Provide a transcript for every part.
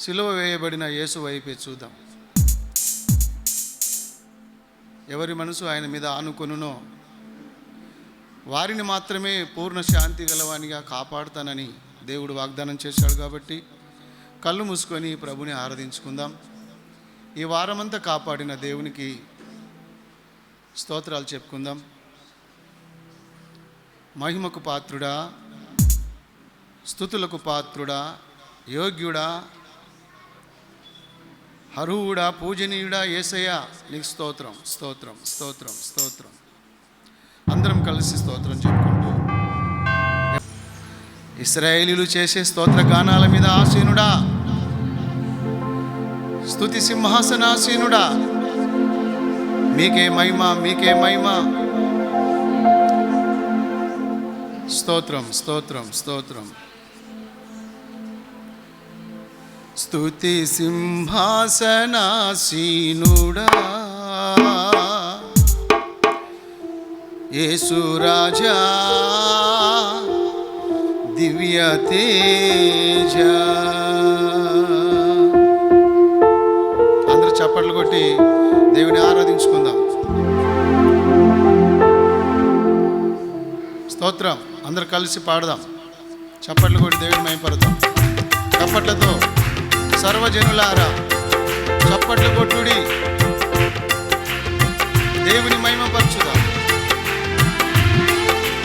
సిలువ వేయబడిన యేసు వైపే చూద్దాం. ఎవరి మనసు ఆయన మీద ఆనుకొనునో వారిని మాత్రమే పూర్ణ శాంతి గలవానిగా కాపాడుతానని దేవుడు వాగ్దానం చేశాడు. కాబట్టి కళ్ళు మూసుకొని ప్రభుని ఆరాధించుకుందాం. ఈ వారమంతా కాపాడిన దేవునికి స్తోత్రాలు చెప్పుకుందాం. మహిమకు పాత్రుడా, స్తుతులకు పాత్రుడా, యోగ్యుడా, అర్హుడా, పూజనీయుడా యేసయ్య, నీకు స్తోత్రం స్తోత్రం స్తోత్రం స్తోత్రం. అందరం కలిసి స్తోత్రం చెప్పుకుంటూ, ఇశ్రాయేలీయులు చేసే స్తోత్ర గానాల మీద ఆసీనుడా, స్తుతి సింహాసనాసీనుడా, మీకే మహిమ, మీకే మహిమ. స్తోత్రం స్తోత్రం స్తోత్రం. స్తుతి సింహాసనాసీనుడా, యేసు రాజా, దివ్య తేజ. అందరూ చప్పట్లు కొట్టి దేవుని ఆరాధించుకుందాం. స్తోత్రం. అందరూ కలిసి పాడదాం. చప్పట్లు కొట్టి దేవుని మహిమపడదాం. చప్పట్లతో సర్వజనులారా చప్పట్లు కొట్టుడి, దేవుని మహిమపరచుదాం.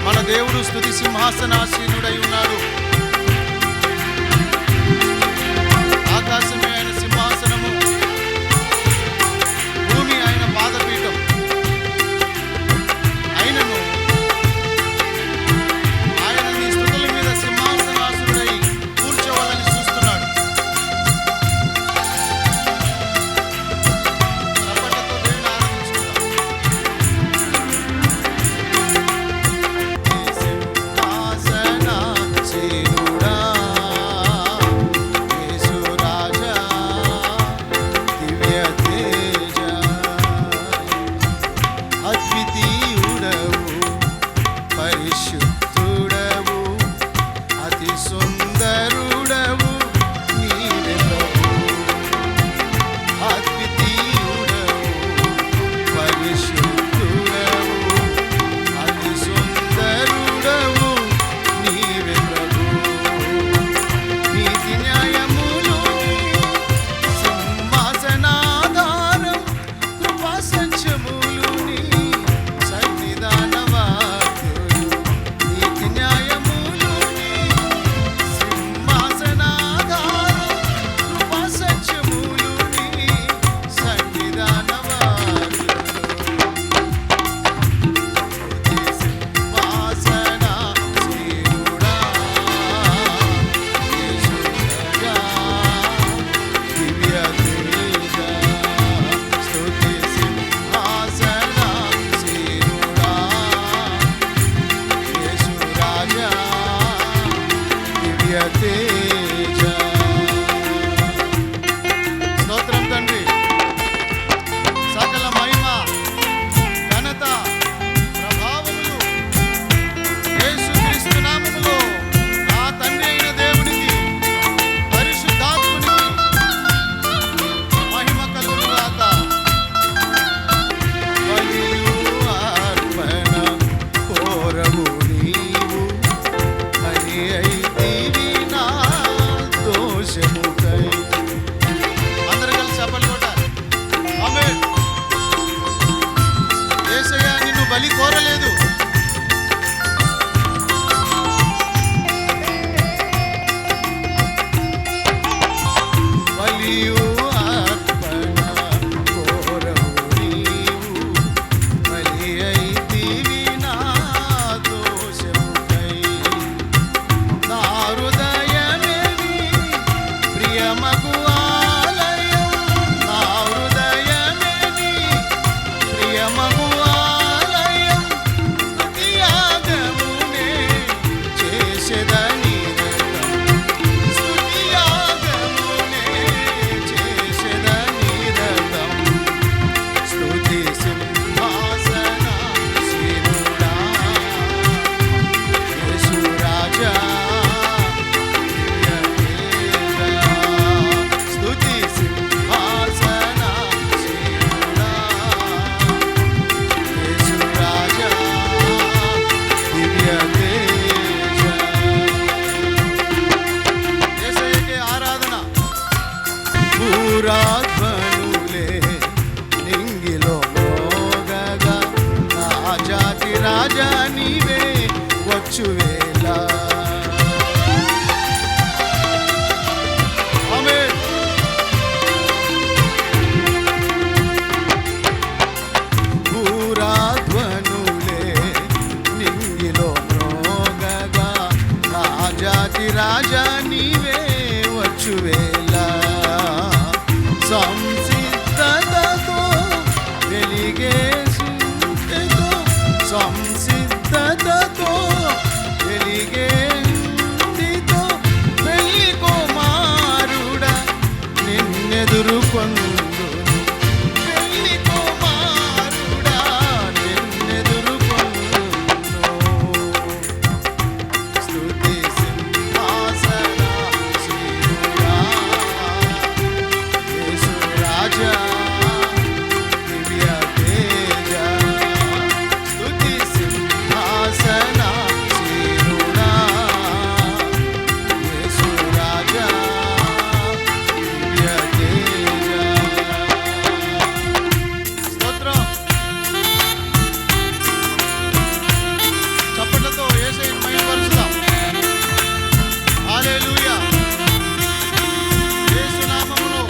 మన దేవుడు స్తుతి సింహాసనాసీనుడై ఉన్నాడు. ఆకాశమే ఆయన సింహాసనము, భూమి ఆయన పాదపీఠం. ఆయనను ఆయన నీ స్తుతుల మీద సింహాసనాసీనుడై కూర్చోవాలని చూస్తున్నాడు. చప్పట్లతో దేవుని ఆరాధించుకుందాం. సింహాసనాసీనుడా, యేసు రాజా, దివ్య తేజ, అద్వితీయుడవు, పరిశుద్ధుడవు, అతి సుందరుడవు, నీవే ప్రభు. అద్వితీయుడవు, పరిశుద్ధుడవు, అతి సుందరుడవు, నీవే ప్రభు. నీతి న్యాయములు సింహాసనాధారం, కృపా సత్యములు నీ సన్నిధానవాక్యులు. నీతి న్యాయములు సింహాసనాధారం, కృపా సత్యములు నీ సన్నిధానవాక్యులు. సింహాసనాసీనుడా, యేసు రాజా, దివ్య తేజ. స్తుతి సింహాసనాసీనుడా, యేసు రాజా, దివ్య తేజ. స్తోత్రం తండ్రి. సకల మహిమ, ఘనత, ప్రభావములు యేసుక్రీస్తు నామములో నా తండ్రి అయిన దేవునికి, పరిశుద్ధాత్మునికి మహిమ కలుగును గాక. బలియు అర్పణ కోరవు నీవు, బలి అయితివి నా దోషముకై. అందరూ కలిసి చప్పట్లు కొట్టాలి. ఆమేన్. యేసయ్య నిన్ను బలి కోరలేదు. బలియు అర్పణ కోరవు నీవు, బలి అయితివి నా దోషముకై. నా హృదయమే నీ ప్రియమగు ఆలయం, నా హృదయమే నీ ప్రియమగు ఆలయం. స్తుతి యాగమునే చేసెదని రథం, స్తుతి యాగమునే చేసెదని రథం. స్తుతి సింహాసనాసీనుడా, యేసు రాజా, దివ్య తేజ. భూరాధ్వనులే నింగిలో మోగగా నా జాతి రాజా నీవే వచ్చువేళ. ఆమేన్. భూరాధ్వనులే నింగిలో మోగగా నా జాతి రాజా నీవే వచ్చువేళ. సంసిద్ధతతో వెలిగే సింతతో సంసిద్ధతతో వెలిగే సింతితో పెళ్లి కుమారుడా నిన్నెదురు కొందును. పెళ్లి కుమారుడా నిన్నెదురు కొందును. స్తుతి సింహాసనాసీనుడా యేసు రాజా దివ్య తేజ. స్తుతి సింహాసనాసీనుడా యేసు రాజా దివ్య తేజ. స్తోత్రం. చప్పట్లతో యేసయ్యను మహిమపరుచుదాం. హల్లెలూయా. యేసు నామములో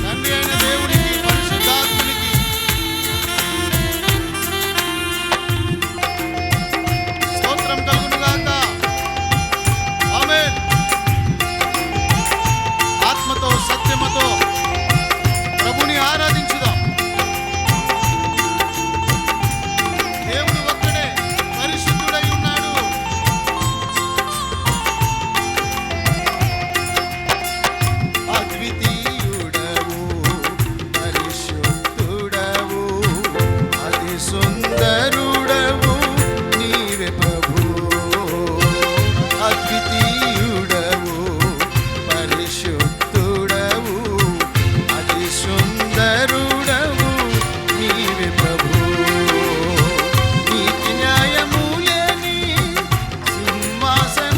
తండ్రి అయిన దేవునికి పరిశుద్ధాత్మునికి స్తోత్రం కలుగును గాక. ఆమేన్. ఆత్మతో సత్యముతో ప్రభుని ఆరాధించుదాం. దేవుడు ఒక్కడే పరిశుద్ధుడై ఉన్నాడు. అద్వితీయుడవు పరిశుద్ధుడవు అతి సుందరుడవు నీవే ప్రభు. అద్వితీయుడవు పరిశుద్ధుడవు అతి సుందరుడవు నీవే ప్రభు. నీతి న్యాయములేని సింహాసనాధారం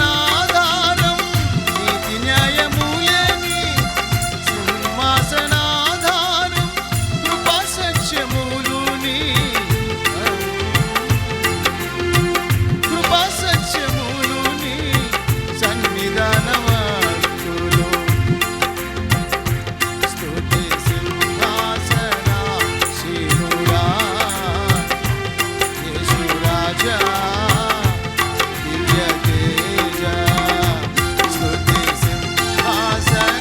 నీతి న్యాయములేని సింహాసనాధారం కృపా సత్యములుని కృపా సత్యములుని సన్నిధానవంతులు. స్తుతి సింహాసనాసీనుడా యేసు రాజా దివ్య తేజ. స్తుతి సింహాసనాసీనుడా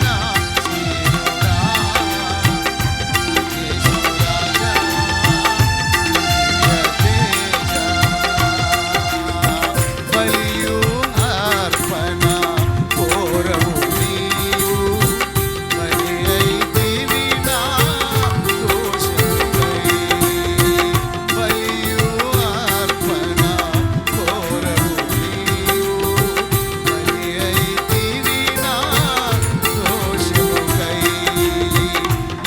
యేసు రాజా దివ్య తేజ. బలియు అర్పణ కోరవు నీవు బలి అయితివి నా దోషములై. బలియు అర్పణ కోరవు నీవు బలి అయితివి నా దోషములై.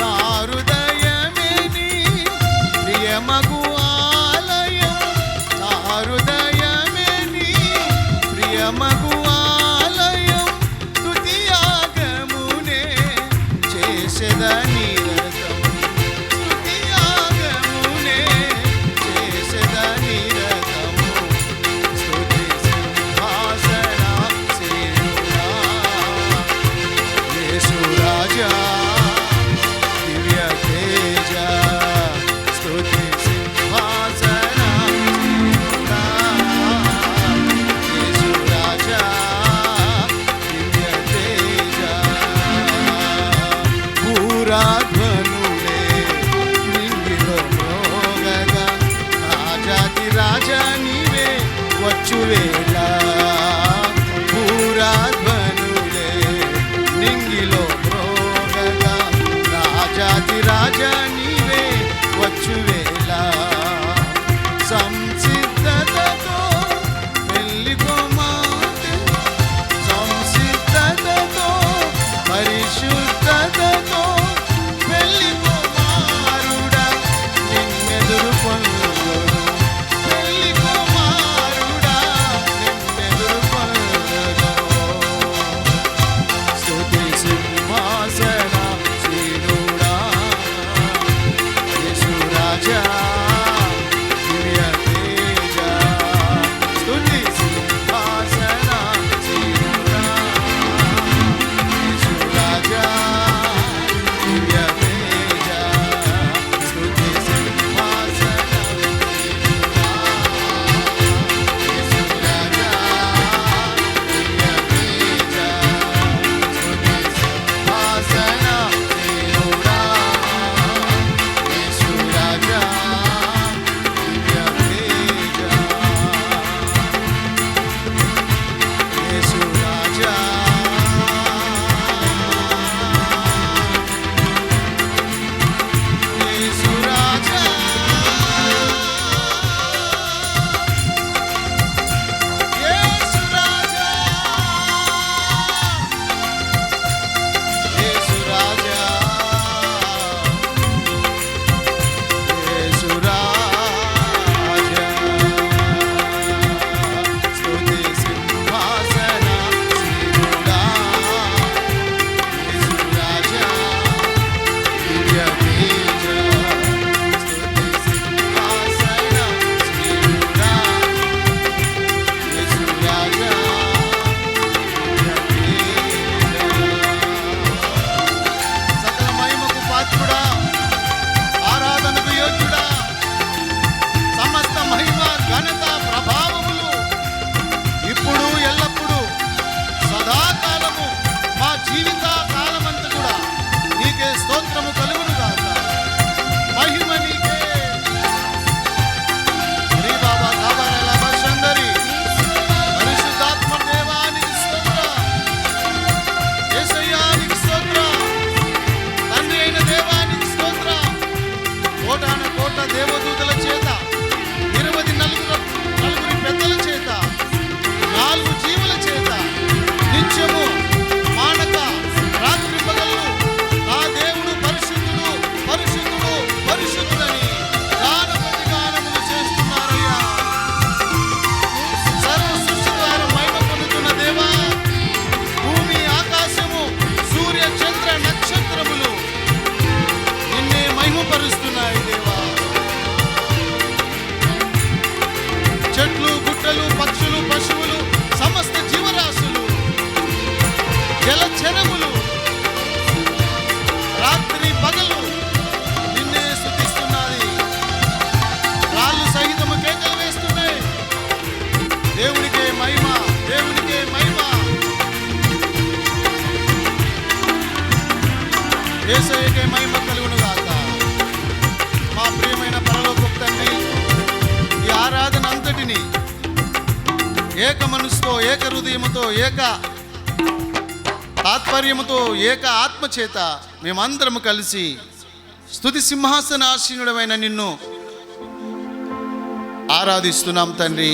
నా హృదయమే నీ ప్రియమగు ఆలయం. నా హృదయమే నీ ప్రియమగు ఆలయం. స్తుతి యాగమునే చేసెద నిరతం. స్తుతి యాగమునే చేసెద నిరతము. స్తుతి సింహాసనాసీనుడా యేసు రాజా దివ్య తేజ. స్తుతి సింహాసనాసీనుడా యేసు రాజా దివ్య తేజ. భూరా యేసయ్యకే మహిమ కలుగును గాక. మా ప్రియమైన పరలోకపు తండ్రి, ఈ ఆరాధన అంతటిని ఏక మనసుతో, ఏక హృదయముతో, ఏక తాత్పర్యముతో, ఏక ఆత్మ చేత మేమందరము కలిసి స్తుతి సింహాసనాసీనుడమైన నిన్ను ఆరాధిస్తున్నాం తండ్రి.